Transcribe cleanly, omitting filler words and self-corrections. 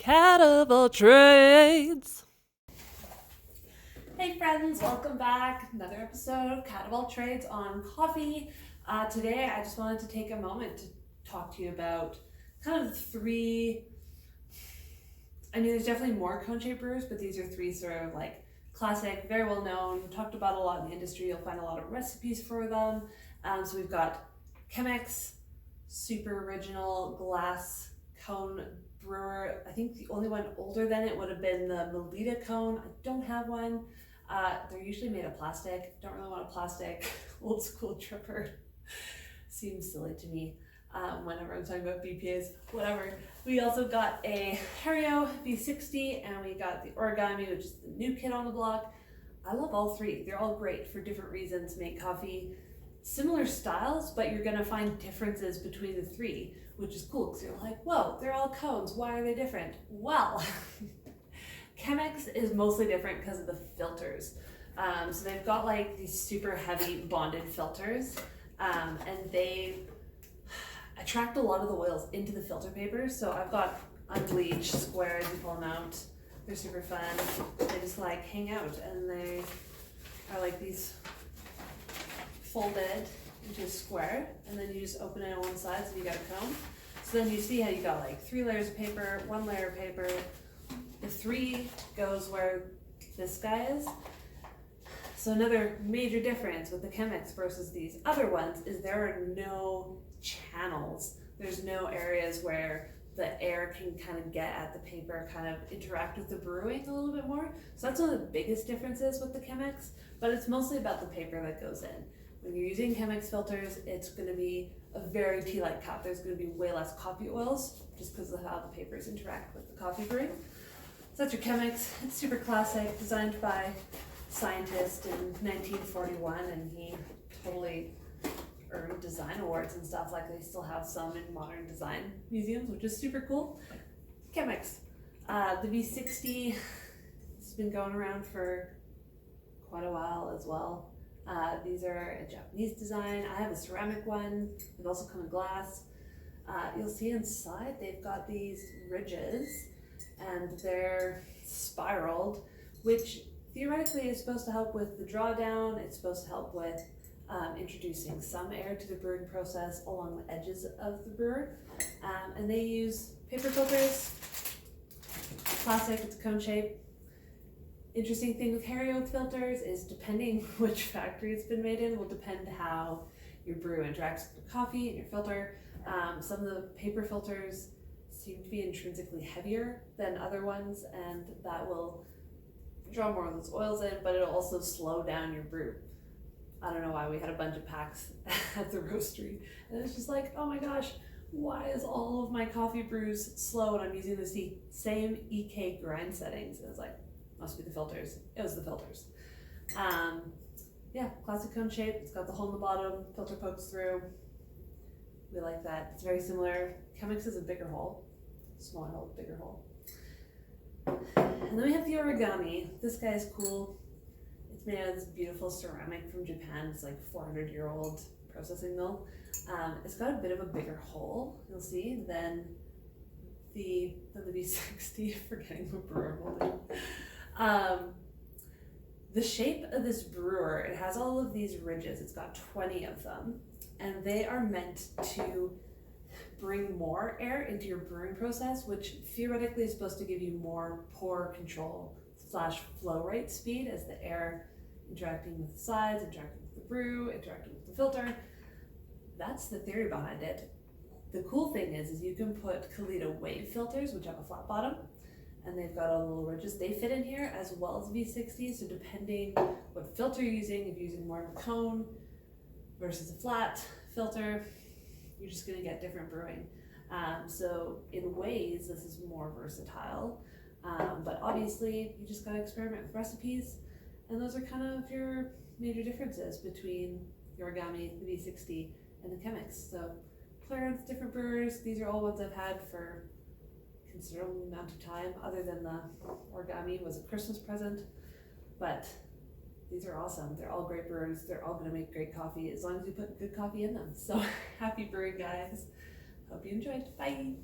Cat of all trades. Hey friends, welcome back. Another episode of Cat of all trades on coffee. Today I just wanted to take a moment to talk to you about kind of three, there's definitely more cone-shaped brewers, but these are three sort of like classic, very well known, talked about a lot in the industry. You'll find a lot of recipes for them. So we've got Chemex, super original glass cone brewer. I think the only one older than it would have been the Melita cone. I don't have one. They're usually made of plastic. Don't really want a plastic old school tripper. Seems silly to me whenever I'm talking about BPAs, whatever. We also got a Hario V60 and we got the Origami, which is the new kid on the block. I love all three. They're all great for different reasons. Make coffee, similar styles, but you're gonna find differences between the three, which is cool because you're like, whoa, they're all cones. Why are they different? Well, Chemex is mostly different because of the filters. So they've got like these super heavy bonded filters, and they attract a lot of the oils into the filter paper. So I've got unbleached squares, you pull them out. They're super fun. They just like hang out and they are like these folded into a square, and then you just open it on one side so you got a cone. So then you see how you got like 3 layers of paper, 1 layer of paper. The 3 goes where this guy is. So another major difference with the Chemex versus these other ones is there are no channels. There's no areas where the air can kind of get at the paper, kind of interact with the brewing a little bit more. So that's one of the biggest differences with the Chemex, but it's mostly about the paper that goes in. When you're using Chemex filters, it's going to be a very tea-like cup. There's going to be way less coffee oils just because of how the papers interact with the coffee brewing. So that's your Chemex. It's super classic, designed by a scientist in 1941, and he totally earned design awards and stuff. Like they still have some in modern design museums, which is super cool. Chemex. The V60 has been going around for quite a while as well. These are a Japanese design. I have a ceramic one. They've also come in glass. You'll see inside they've got these ridges and they're spiraled, which theoretically is supposed to help with the drawdown. It's supposed to help with introducing some air to the brewing process along the edges of the brewer. And they use paper filters. Classic, it's cone shape. Interesting thing with Hario filters is depending which factory it's been made in will depend how your brew interacts with the coffee and your filter. Some of the paper filters seem to be intrinsically heavier than other ones, and that will draw more of those oils in, but it'll also slow down your brew. I don't know why we had a bunch of packs at the roastery, and it's just like, oh my gosh, why is all of my coffee brews slow and I'm using the same EK grind settings? And it's like, must be the filters. It was the filters. Yeah, classic cone shape. It's got the hole in the bottom, filter pokes through. We like that. It's very similar. Chemex is a bigger hole. Smaller hole, bigger hole. And then we have the Origami. This guy is cool. It's made out of this beautiful ceramic from Japan. It's like 400-year-old processing mill. It's got a bit of a bigger hole, you'll see, than the V60. Forgetting what brewer holding. The shape of this brewer, it has all of these ridges. It's got 20 of them, and they are meant to bring more air into your brewing process, which theoretically is supposed to give you more pour control / flow rate speed as the air interacting with the sides, interacting with the brew, interacting with the filter. That's the theory behind it. The cool thing is you can put Kalita wave filters, which have a flat bottom, and they've got all the little ridges. They fit in here as well as V60, so depending what filter you're using, if you're using more of a cone versus a flat filter, you're just gonna get different brewing. So in ways, this is more versatile, but obviously you just gotta experiment with recipes, and those are kind of your major differences between the Origami, the V60, and the Chemex. So play around with different brewers. These are all ones I've had for considerable amount of time, other than the Origami was a Christmas present, but these are awesome. They're all great brewers. They're all going to make great coffee as long as you put good coffee in them. So happy brewing, guys. Hope you enjoyed. Bye.